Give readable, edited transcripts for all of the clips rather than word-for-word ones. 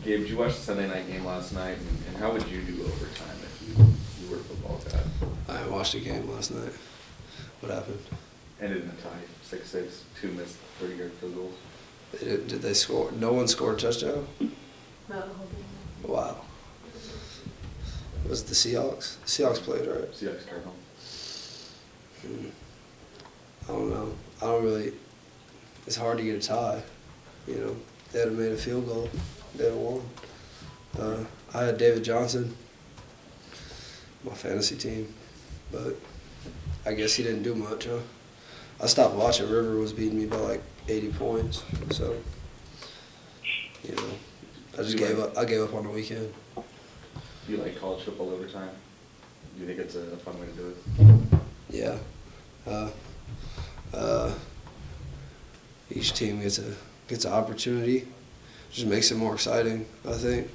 Gabe, did you watch the Sunday night game last night, and how would you do overtime if you were a football guy? I watched the game last night. What happened? Ended in a tie, 6-6, 2 missed 30-yard field goals. Did they score? No one scored a touchdown? No, the whole game. Wow. Was it the Seahawks? The Seahawks played, right? Seahawks turned home. I don't know. I don't really. It's hard to get a tie. You know, they had made a field goal. They'd have won. I had David Johnson, my fantasy team, but I guess he didn't do much, huh? I stopped watching. River was beating me by like 80 points, so you know, I just gave up. I gave up on the weekend. Do you like college football overtime? Do you think it's a fun way to do it? Yeah. Each team gets an opportunity. Just makes it more exciting, I think.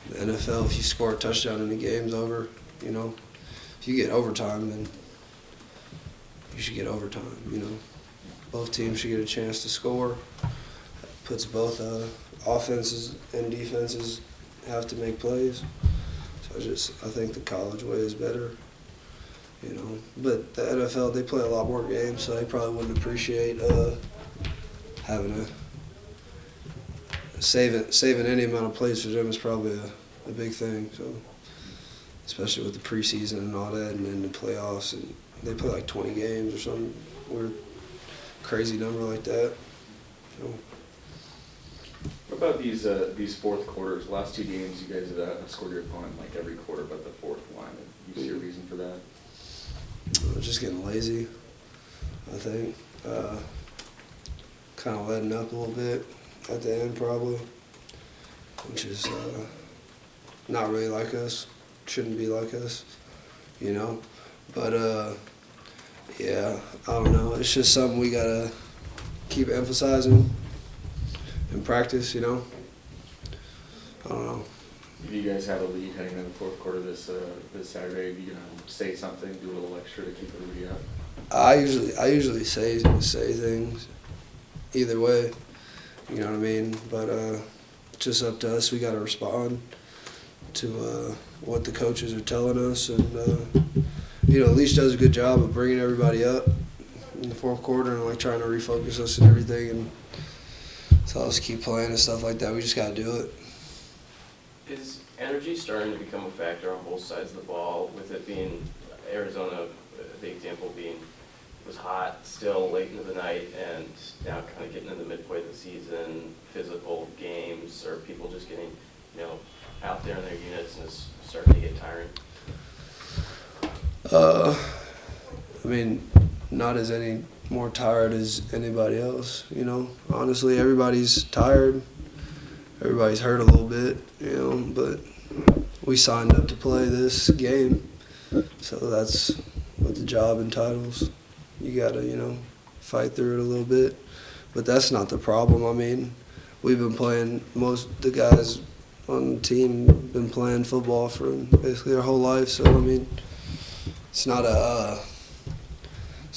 The NFL, if you score a touchdown and the game's over, you know, if you get overtime, then you should get overtime, you know. Both teams should get a chance to score. Puts both offenses and defenses have to make plays. So I think the college way is better, you know. But the NFL, they play a lot more games, so they probably wouldn't appreciate having a saving any amount of plays for them is probably a big thing. So, especially with the preseason and all that, and then the playoffs, and they play like 20 games or some weird, crazy number like that. So. What about these fourth quarters? Last 2 games, you guys have scored your opponent like every quarter but the fourth one. Do you see a reason for that? Just getting lazy, I think. Kind of letting up a little bit at the end probably, which is not really like us, shouldn't be like us, you know. But yeah, I don't know. It's just something we gotta keep emphasizing in practice, you know. I don't know. If you guys have a lead heading into the fourth quarter this Saturday, are you gonna say something, do a little extra to keep everybody up? I usually say things either way, you know what I mean? But it's just up to us. We got to respond to what the coaches are telling us, and you know, Leach does a good job of bringing everybody up in the fourth quarter and like trying to refocus us and everything, and tell us to keep playing and stuff like that. We just got to do it. Is energy starting to become a factor on both sides of the ball, with it being Arizona, the example being it was hot still late into the night, and now kind of getting into the midway of the season, physical games, or people just getting, you know, out there in their units and it's starting to get tiring? I mean, not as any more tired as anybody else, you know. Honestly, everybody's tired. Everybody's hurt a little bit, you know, but we signed up to play this game, so that's what the job entitles. You gotta, you know, fight through it a little bit, but that's not the problem. I mean, we've been playing, most of the guys on the team been playing football for basically their whole life, so I mean, it's not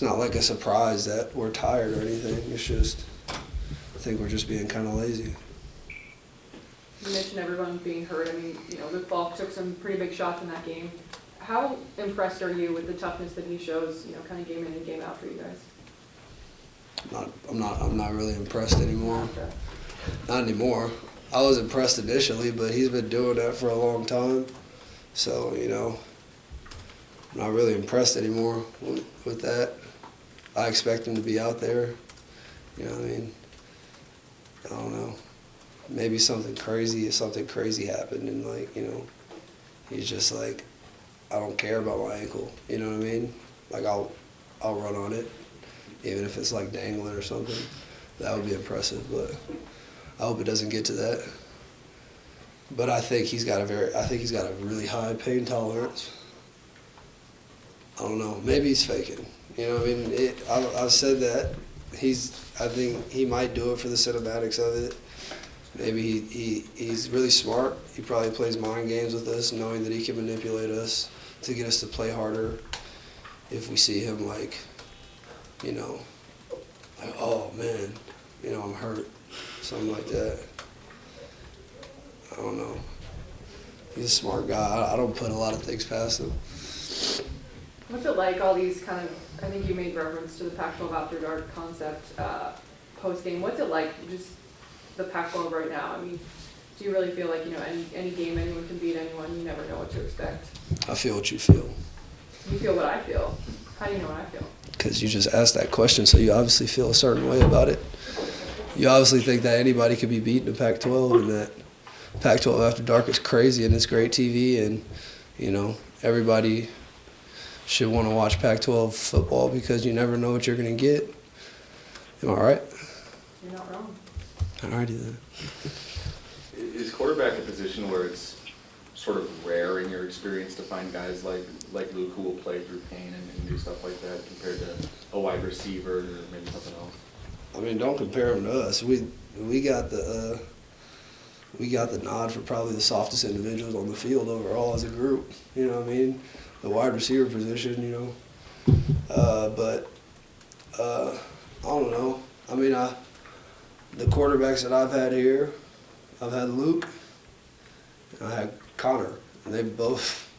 like a surprise that we're tired or anything. It's just, I think we're just being kind of lazy. You mentioned everyone being hurt. I mean, you know, Luke Falk took some pretty big shots in that game. How impressed are you with the toughness that he shows, you know, kind of game in and game out for you guys? I'm not really impressed anymore. Not anymore. I was impressed initially, but he's been doing that for a long time. So, you know, I'm not really impressed anymore with that. I expect him to be out there. You know what I mean? I don't know. Maybe something crazy happened, and like, you know, he's just like, I don't care about my ankle. You know what I mean? Like I'll run on it, even if it's like dangling or something. That would be impressive, but I hope it doesn't get to that. But I think he's got a really high pain tolerance. I don't know. Maybe he's faking. You know what I mean? I've said that. I think he might do it for the cinematics of it. Maybe he's really smart. He probably plays mind games with us, knowing that he can manipulate us to get us to play harder. If we see him like, you know, like, oh man, you know, I'm hurt, something like that. I don't know. He's a smart guy. I don't put a lot of things past him. What's it like, all these kind of, I think you made reference to the Pac-12 After Dark concept post-game. What's it like, just the Pac-12 right now? I mean, do you really feel like, any game, anyone can beat anyone, you never know what to expect? I feel what you feel. You feel what I feel. How do you know what I feel? Because you just asked that question, so you obviously feel a certain way about it. You obviously think that anybody could be beaten in Pac-12 and that Pac-12 After Dark is crazy and it's great TV and, everybody should want to watch Pac-12 football because you never know what you're going to get. Am I right? You're not wrong. All righty then. Is quarterback a position where it's sort of rare in your experience to find guys like Luke who will play through pain and do stuff like that compared to a wide receiver or maybe something else? I mean, don't compare him to us. We got the nod for probably the softest individuals on the field overall as a group. You know what I mean? The wide receiver position, but I don't know. I mean, the quarterbacks that I've had here, I've had Luke, and I had Connor, and they both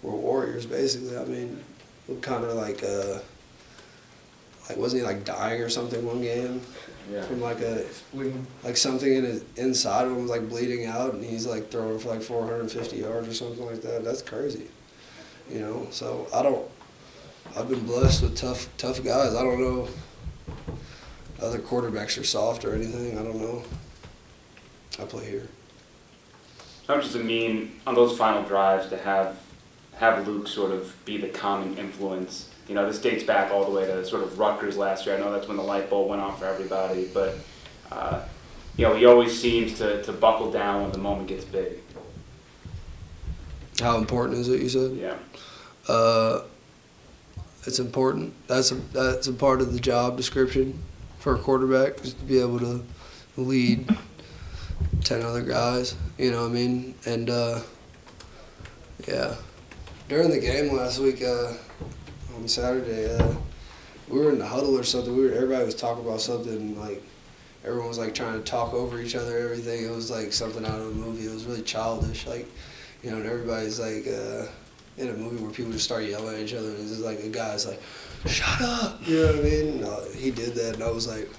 were warriors basically. I mean, Luke Connor wasn't he dying or something one game? Yeah. From something in his inside of him was bleeding out, and he's throwing for 450 yards or something like that. That's crazy, So I've been blessed with tough guys. I don't know. Other quarterbacks are soft or anything. I don't know. I play here. How much does it mean on those final drives to have Luke sort of be the calming influence? This dates back all the way to sort of Rutgers last year. I know that's when the light bulb went off for everybody, but he always seems to buckle down when the moment gets big. How important is it, you said? Yeah. It's important. That's a part of the job description for a quarterback, is to be able to lead 10 other guys. You know what I mean? And yeah, during the game last week on Saturday, we were in the huddle or something. Everybody was talking about something, everyone was trying to talk over each other. Everything. It was something out of a movie. It was really childish. And everybody's in a movie where people just start yelling at each other. And it's just a guy's shut up. You know what I mean? He did that, and I was like,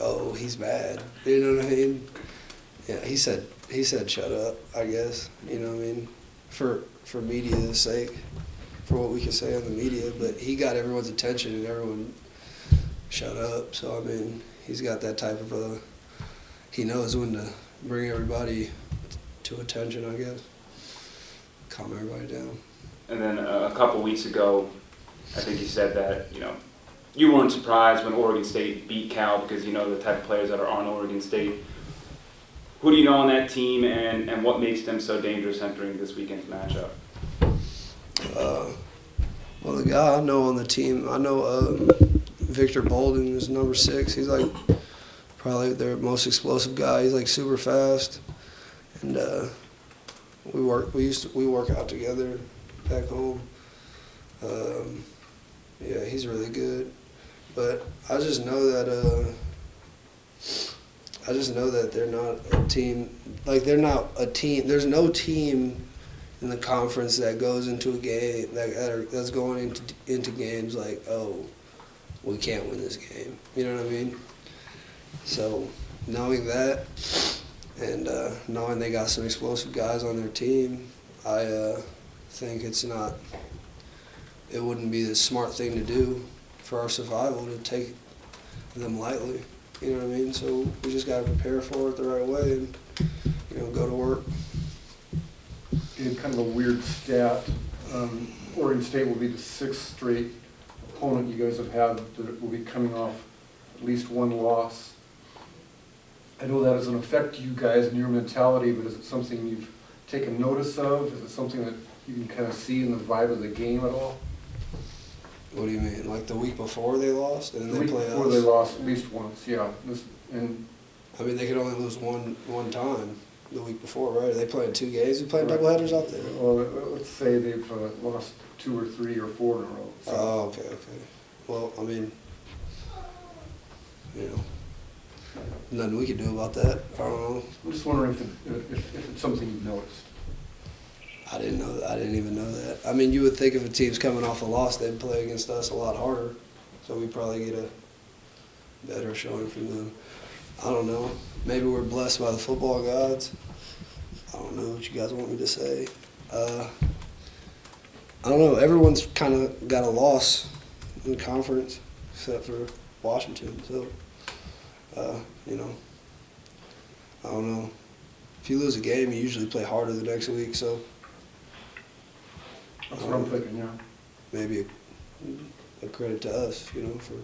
oh, he's mad. You know what I mean? Yeah, he said shut up, I guess. You know what I mean? For media's sake, for what we can say on the media. But he got everyone's attention, and everyone shut up. So I mean, he's got that type of he knows when to bring everybody to attention, I guess. Calm everybody down. And then a couple weeks ago, I think you said that, you weren't surprised when Oregon State beat Cal because you know the type of players that are on Oregon State. Who do you know on that team, and what makes them so dangerous entering this weekend's matchup? Well, the guy I know on the team, I know Victor Bolden is number 6. He's probably their most explosive guy. He's super fast, and we work out together back home. Yeah, he's really good, but I just know that they're not a team. They're not a team. There's no team in the conference that goes into a game that's going into games oh, we can't win this game. You know what I mean? So knowing that, and knowing they got some explosive guys on their team, I think it wouldn't be the smart thing to do for our survival to take them lightly. You know what I mean? So we just got to prepare for it the right way and, go to work. In kind of a weird stat, Oregon State will be the 6th straight opponent you guys have had that will be coming off at least one loss. I know that doesn't affect you guys and your mentality, but is it something you've taken notice of? Is it something that you can kind of see in the vibe of the game at all? What do you mean? The week before they lost, and then The they week play before us? they lost at least once, yeah. I mean, they could only lose one time the week before, right? Are they playing 2 games? We playing doubleheaders out there? Well, let's say they've lost 2 or 3 or 4 in a row. So. Oh, okay. Well, I mean, nothing we can do about that. I don't know. I'm just wondering if it's something you've noticed. I didn't know that. I didn't even know that. I mean, you would think if a team's coming off a loss, they'd play against us a lot harder. So we'd probably get a better showing from them. I don't know. Maybe we're blessed by the football gods. I don't know what you guys want me to say. I don't know. Everyone's kind of got a loss in the conference except for Washington. So, you know, I don't know. If you lose a game, you usually play harder the next week. So That's what I'm thinking, yeah. maybe a credit to us, you know, for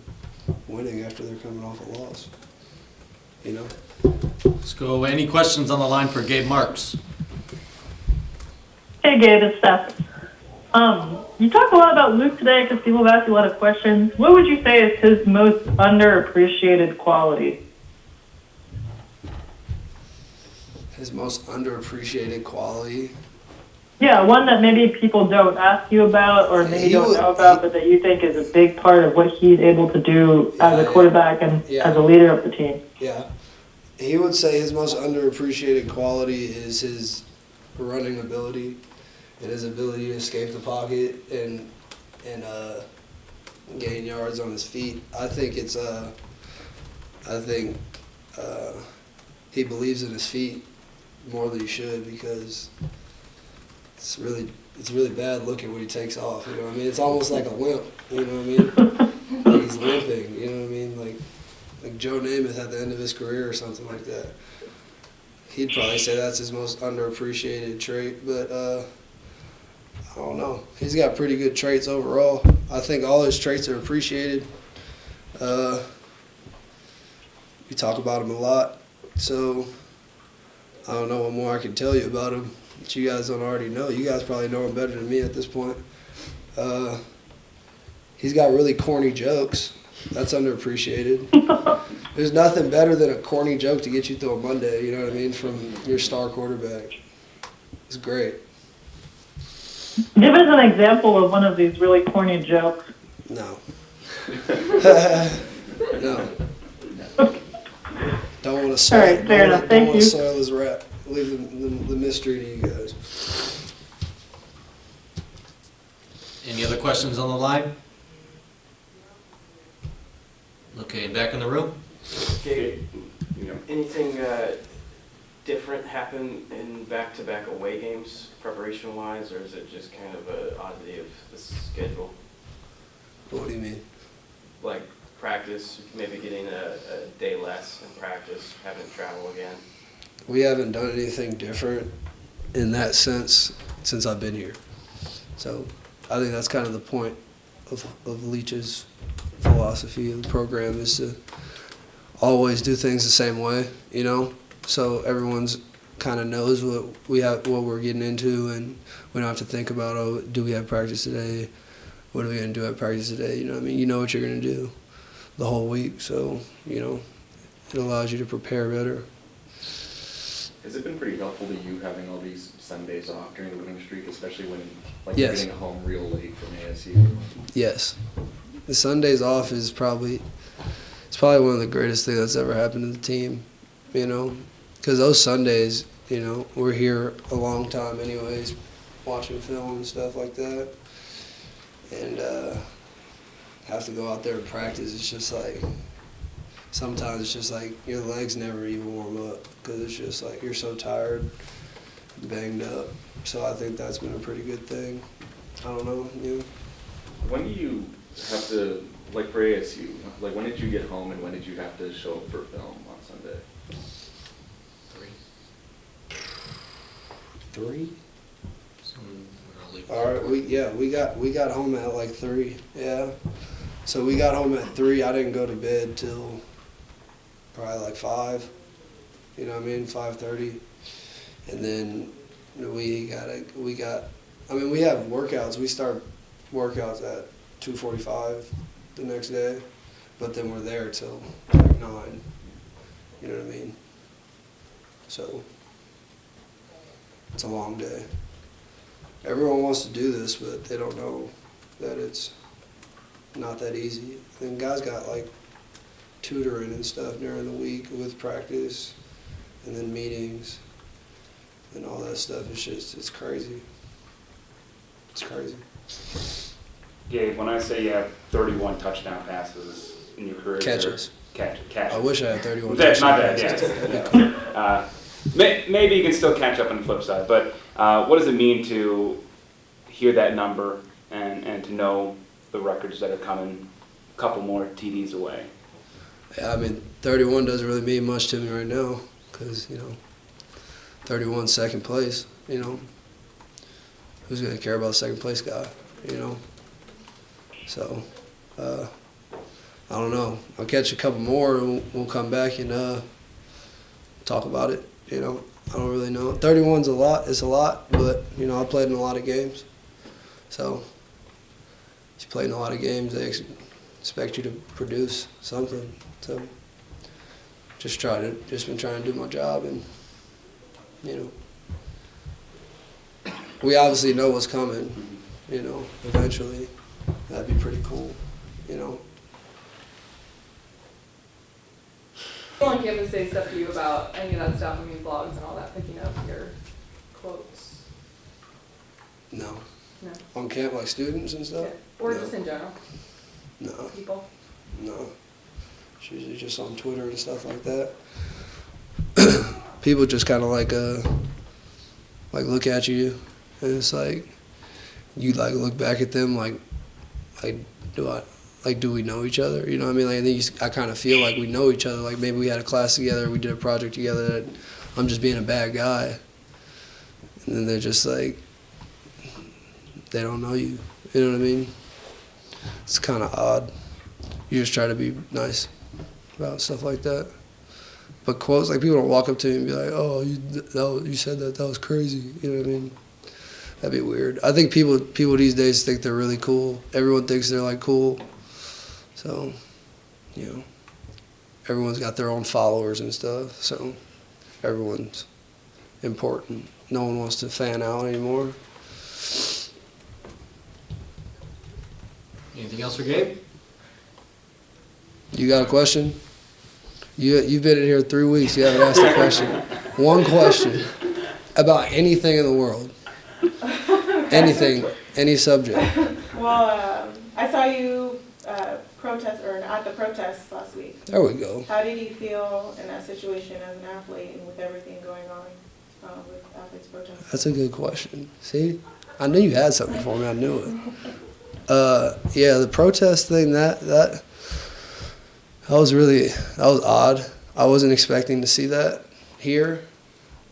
winning after they're coming off a loss. You know? Let's go. Any questions on the line for Gabe Marks? Hey Gabe, it's Steph. You talked a lot about Luke today because people have asked you a lot of questions. What would you say is his most underappreciated quality? His most underappreciated quality. Yeah, one that maybe people don't ask you about or maybe He don't would- know about, but that you think is a big part of what he's able to do as a quarterback and Yeah. as a leader of the team. Yeah. He would say his most underappreciated quality is his running ability and his ability to escape the pocket and gain yards on his feet. I think he believes in his feet more than he should because it's really bad looking when he takes off. You know what I mean? It's almost like a limp. You know what I mean? Like he's limping. You know what I mean? Like Joe Namath at the end of his career or something like that. He'd probably say that's his most underappreciated trait, but I don't know. He's got pretty good traits overall. I think all his traits are appreciated. We talk about him a lot, so I don't know what more I can tell you about him that you guys don't already know. You guys probably know him better than me at this point. He's got really corny jokes. That's underappreciated. There's nothing better than a corny joke to get you through a Monday, you know what I mean, from your star quarterback. It's great. Give us an example of one of these really corny jokes. No. No. Don't want to soil, All right, fair enough. don't Thank want to you. soil his rap. Leave the mystery to you guys. Any other questions on the line? Okay, back in the room? Gabe, You know, anything different happen in back-to-back away games, preparation-wise, or is it just kind of an oddity of the schedule? What do you mean? Like practice, maybe getting a day less in practice, having to travel again? We haven't done anything different in that sense since I've been here. So I think that's kind of the point of Leach's philosophy of the program is to always do things the same way, you know? So everyone's kind of knows what we're getting into, and we don't have to think about, oh, do we have practice today? What are we going to do at practice today? You know what I mean? You know what you're going to do the whole week, so, you know, it allows you to prepare better. Has it been pretty helpful to you having all these Sundays off during the winning streak, especially when Yes. you're getting home real late from ASU? Yes. The Sundays off is probably one of the greatest things that's ever happened to the team, you know, because those Sundays, you know, we're here a long time anyways, watching film and stuff like that, and have to go out there and practice. It's just like, sometimes it's just like your legs never even warm up because it's just like you're so tired, banged up. So I think that's been a pretty good thing. I don't know, you know. When do you have to, like for ASU, like when did you get home and when did you have to show up for film on Sunday? 3? Some All right, we got home at like 3. Yeah, so we got home at 3. I didn't go to bed till probably like 5. You know what I mean, 5:30, and then we have workouts. We start workouts at 2:45 the next day, but then we're there till like 9. You know what I mean? So it's a long day. Everyone wants to do this, but they don't know that it's not that easy. And guys got like tutoring and stuff during the week with practice and then meetings and all that stuff. It's crazy. It's crazy. Gabe, when I say you have 31 touchdown passes in your career, Catches. Catches. I wish I had 31 That's not touchdowns. bad, yeah. Maybe you can still catch up on the flip side, but what does it mean to hear that number and to know the records that are coming a couple more TDs away? Yeah, I mean, 31 doesn't really mean much to me right now because, 31 second place, who's going to care about second place guy, So, I don't know. I'll catch a couple more and we'll come back and talk about it, I don't really know. 31's a lot. It's a lot, but, I played in a lot of games. So, you play in a lot of games, they expect you to produce something. So, just been trying to do my job, and we obviously know what's coming. Eventually, that'd be pretty cool. Someone came and say stuff to you about any of that stuff, blogs and all that, picking up your quotes. No, No. on camp like students and stuff. Yeah. Or No. just in general, No, people. no. It's usually just on Twitter and stuff like that. People just kind of like look at you, and it's like you look back at them like do we know each other? You know what I mean? Like, I kind of feel like we know each other. Like maybe we had a class together, we did a project together. That I'm just being a bad guy, and then they're just like they don't know you. You know what I mean? It's kind of odd. You just try to be nice about stuff like that. But quotes, like people don't walk up to me and be like, "Oh, you said that was crazy." You know what I mean? That'd be weird. I think people these days think they're really cool. Everyone thinks they're like cool. So, everyone's got their own followers and stuff. So, everyone's important. No one wants to fan out anymore. Anything else for Gabe? You got a question? You've been in here 3 weeks. You haven't asked a question. One question about anything in the world. Anything, any subject. Well, I saw you at the protest last week. There we go. How did you feel in that situation as an athlete and with everything going on with athletes protesting? That's a good question. See, I knew you had something for me. I knew it. Yeah, the protest thing, that was odd. I wasn't expecting to see that here,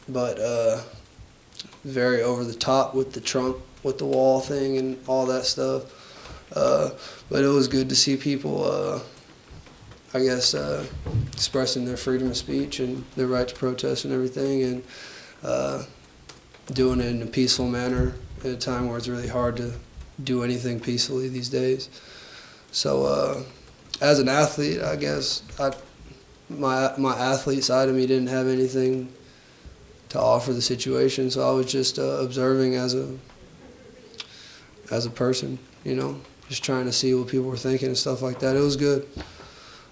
but very over the top with the Trump, with the wall thing and all that stuff. But it was good to see people, expressing their freedom of speech and their right to protest and everything, and doing it in a peaceful manner at a time where it's really hard to do anything peacefully these days. So as an athlete, I guess my athlete side of me didn't have anything to offer the situation, so I was just observing as a person, just trying to see what people were thinking and stuff like that. It was good.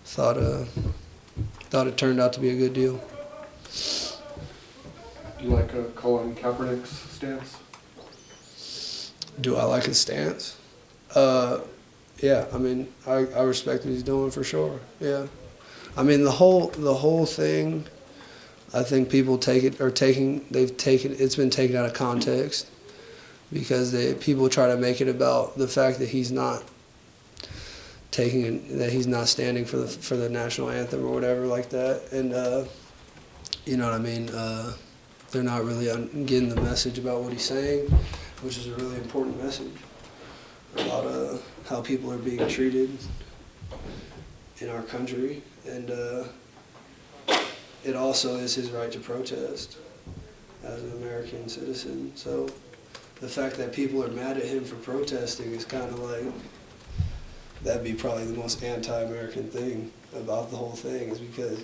Thought it turned out to be a good deal. Do you like Colin Kaepernick's stance? Do I like his stance? Yeah, I respect what he's doing for sure. Yeah, the whole thing, I think people it's been taken out of context because people try to make it about the fact that he's not standing for the national anthem or whatever like that, and you know what I mean. They're not really getting the message about what he's saying, which is a really important message about how people are being treated in our country, and it also is his right to protest as an American citizen. So the fact that people are mad at him for protesting is kind of like, that'd be probably the most anti-American thing about the whole thing, is because,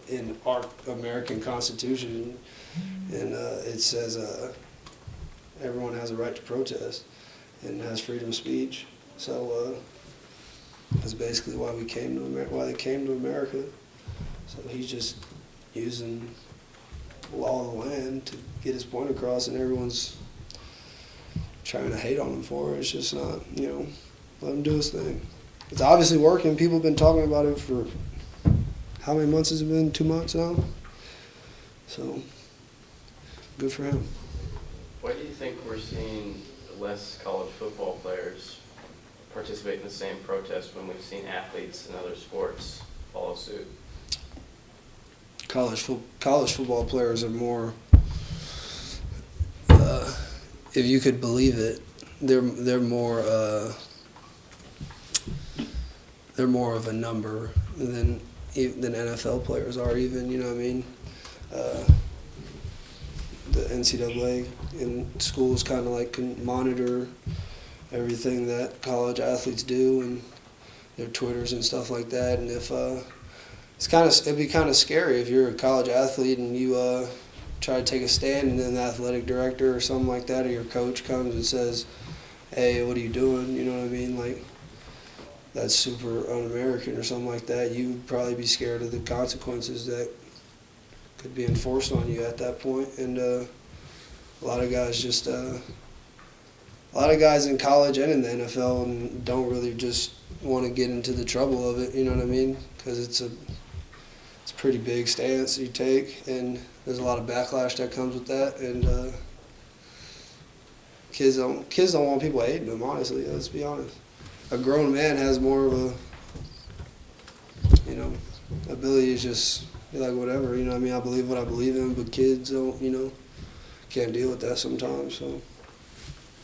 in our American Constitution, and it says everyone has a right to protest and has freedom of speech. So that's basically why they came to America. So he's just using law of the land to get his point across, and everyone's trying to hate on him for it. It's just not, you know, let him do his thing. It's obviously working. People have been talking about it for, how many months has it been? 2 months now? So, good for him. Why do you think we're seeing less college football players participate in the same protest when we've seen athletes in other sports follow suit? College football players are more, if you could believe it, they're more of a number than NFL players are even. You know what I mean? The NCAA in schools kind of like can monitor everything that college athletes do and their Twitters and stuff like that. And if it'd be kind of scary if you're a college athlete and you try to take a stand, and then the athletic director or something like that, or your coach comes and says, "Hey, what are you doing?" You know what I mean? Like, that's super un-American or something like that. You'd probably be scared of the consequences that could be enforced on you at that point. And a lot of guys in college and in the NFL and don't really just want to get into the trouble of it. You know what I mean? Because it's a pretty big stance you take, and there's a lot of backlash that comes with that. And kids don't want people hating them. Honestly, let's be honest. A grown man has more of a, you know, ability to just be like, whatever, you know what I mean? I believe what I believe in, but kids don't, you know, can't deal with that sometimes, so.